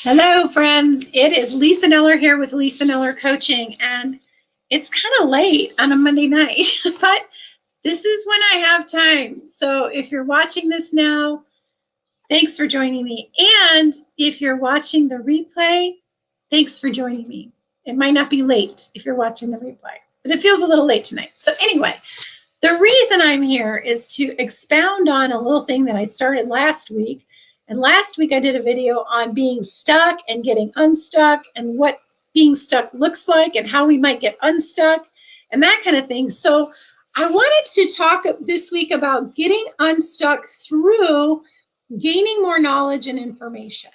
Hello, friends. It is Lisa Kneller here with Lisa Kneller Coaching, and it's kind of late on a Monday night, but this is when I have time. So if you're watching this now, thanks for joining me. And if you're watching the replay, thanks for joining me. It might not be late if you're watching the replay, but it feels a little late tonight. So anyway, the reason I'm here is to expound on a little thing that I started last week. And last week I did a video on being stuck and getting unstuck and what being stuck looks like and how we might get unstuck and that kind of thing. So I wanted to talk this week about getting unstuck through gaining more knowledge and information.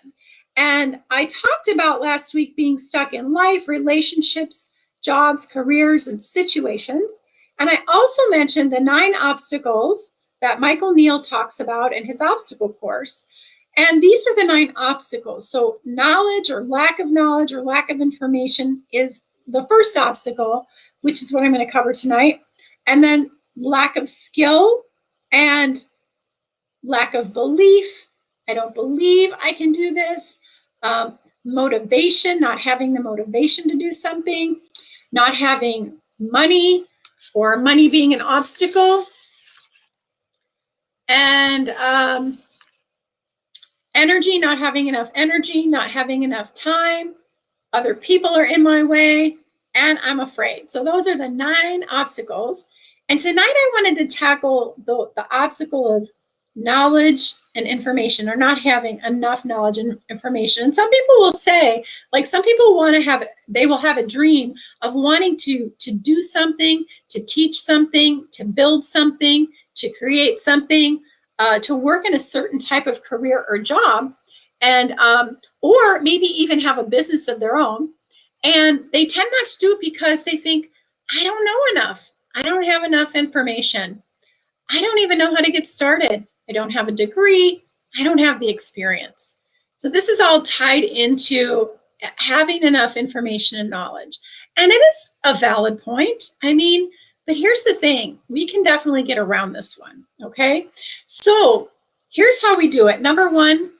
And I talked about last week being stuck in life, relationships, jobs, careers, and situations. And I also mentioned the 9 obstacles that Michael Neal talks about in his obstacle course. And these are the 9 obstacles. So knowledge or lack of information is the first obstacle, which is what I'm going to cover tonight. And then lack of skill and lack of belief. I don't believe I can do this. Motivation, not having the motivation to do something. Not having money or money being an obstacle. And energy, not having enough time, other people are in my way, and I'm afraid. So those are the 9 obstacles. And tonight I wanted to tackle the obstacle of knowledge and information, or not having enough knowledge and information. And some people will say, like some people they will have a dream of wanting to do something, to teach something, to build something, to create something, to work in a certain type of career or job, and or maybe even have a business of their own. And they tend not to do it because they think, I don't know enough. I don't have enough information. I don't even know how to get started. I don't have a degree. I don't have the experience. So this is all tied into having enough information and knowledge. And it is a valid point. But here's the thing, we can definitely get around this one, okay? So here's how we do it. Number 1,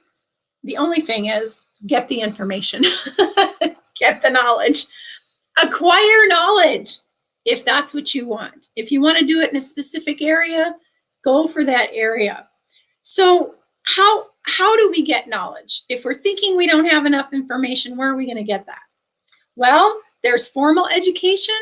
the only thing is get the information, get the knowledge, acquire knowledge if that's what you want. If you want to do it in a specific area, go for that area. So how do we get knowledge? If we're thinking we don't have enough information, where are we going to get that? Well, there's formal education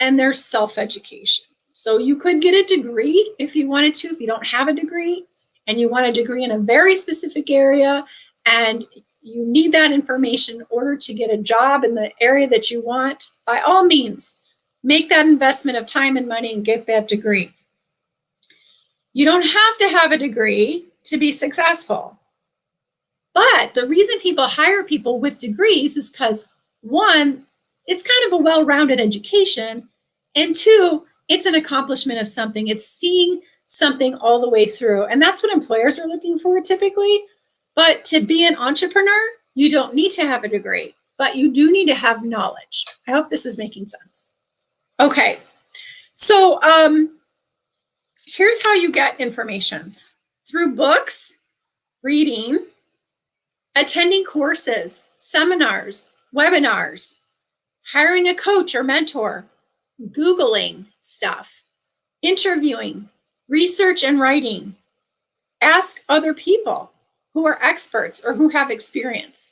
and there's self-education. So you could get a degree if you wanted to, if you don't have a degree and you want a degree in a very specific area and you need that information in order to get a job in the area that you want, by all means, make that investment of time and money and get that degree. You don't have to have a degree to be successful. But the reason people hire people with degrees is because, 1, it's kind of a well-rounded education, and 2, it's an accomplishment of something. It's seeing something all the way through, and that's what employers are looking for typically. But to be an entrepreneur, you don't need to have a degree, but you do need to have knowledge. I hope this is making sense. Okay, so here's how you get information. Through books, reading, attending courses, seminars, webinars, hiring a coach or mentor, Googling stuff, interviewing, research and writing. Ask other people who are experts or who have experience.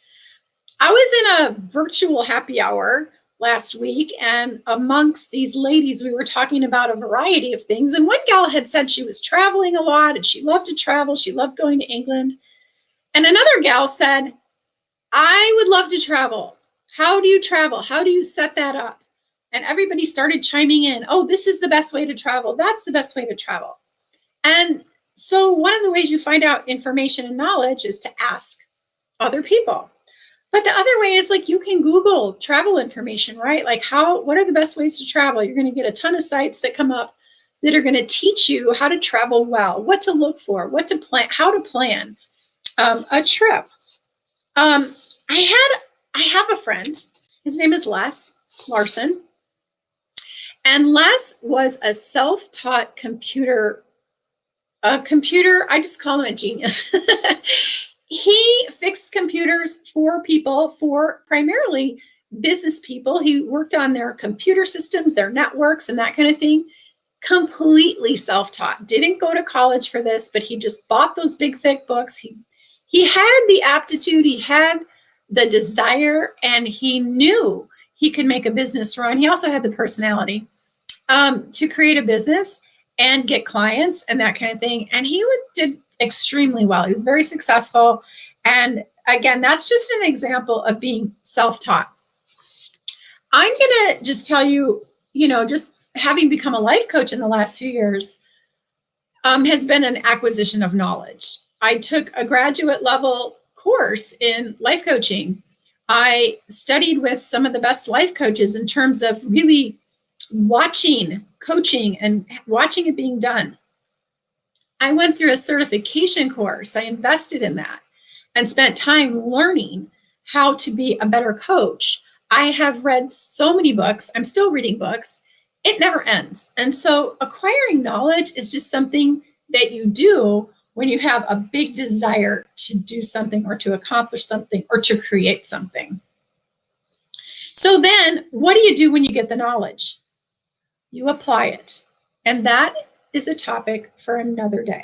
I was in a virtual happy hour last week, and amongst these ladies, we were talking about a variety of things. And one gal had said she was traveling a lot and she loved to travel. She loved going to England. And another gal said, I would love to travel. How do you travel? How do you set that up? And everybody started chiming in. Oh, this is the best way to travel. That's the best way to travel. And so one of the ways you find out information and knowledge is to ask other people. But the other way is, like, you can Google travel information, right? Like what are the best ways to travel? You're going to get a ton of sites that come up that are going to teach you how to travel well, what to look for, what to plan, how to plan a trip. I have a friend, his name is Larsen. And Les was a self-taught computer, I just call him a genius. he fixed computers for people, for primarily business people. He worked on their computer systems, their networks, and that kind of thing. Completely self-taught. Didn't go to college for this, but he just bought those big, thick books. He had the aptitude, he had the desire, and he knew he could make a business run. He also had the personality to create a business and get clients and that kind of thing. And he did extremely well. He was very successful. And again, that's just an example of being self-taught. I'm going to just tell you, just having become a life coach in the last few years has been an acquisition of knowledge. I took a graduate level course in life coaching. I studied with some of the best life coaches in terms of really watching coaching and watching it being done. I went through a certification course. I invested in that and spent time learning how to be a better coach. I have read so many books. I'm still reading books. It never ends. And so acquiring knowledge is just something that you do when you have a big desire to do something or to accomplish something or to create something. So then what do you do when you get the knowledge? You apply it. And that is a topic for another day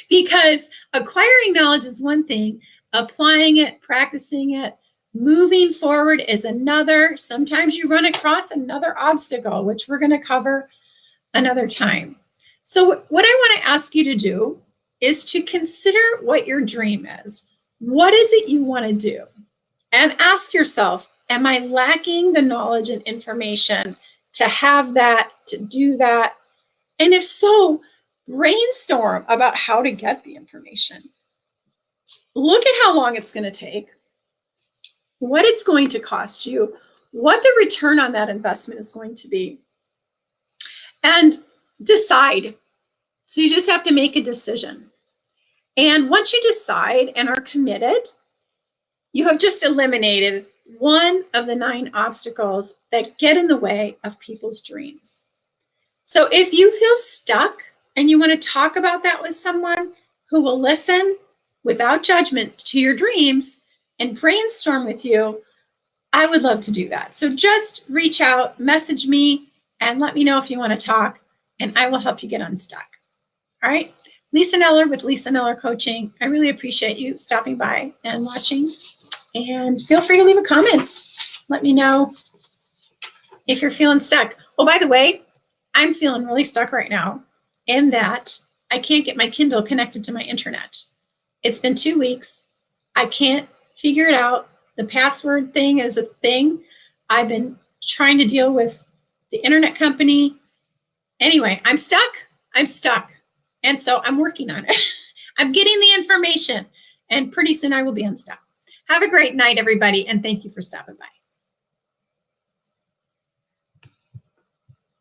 because acquiring knowledge is one thing, applying it, practicing it, moving forward is another. Sometimes you run across another obstacle, which we're going to cover another time. So what I want to ask you to do is to consider what your dream is. What is it you want to do? And ask yourself, am I lacking the knowledge and information to have that, to do that? And if so, brainstorm about how to get the information. Look at how long it's going to take, what it's going to cost you, what the return on that investment is going to be, and decide. So you just have to make a decision. And once you decide and are committed, you have just eliminated one of the 9 obstacles that get in the way of people's dreams. So if you feel stuck and you want to talk about that with someone who will listen without judgment to your dreams and brainstorm with you, I would love to do that. So just reach out, message me, and let me know if you want to talk, and I will help you get unstuck. All right. Lisa Kneller with Lisa Kneller Coaching. I really appreciate you stopping by and watching. And feel free to leave a comment. Let me know if you're feeling stuck. Oh, by the way, I'm feeling really stuck right now in that I can't get my Kindle connected to my internet. It's been 2 weeks. I can't figure it out. The password thing is a thing. I've been trying to deal with the internet company. Anyway, I'm stuck. And so I'm working on it. I'm getting the information, and pretty soon I will be unstuck. Have a great night, everybody, and thank you for stopping by.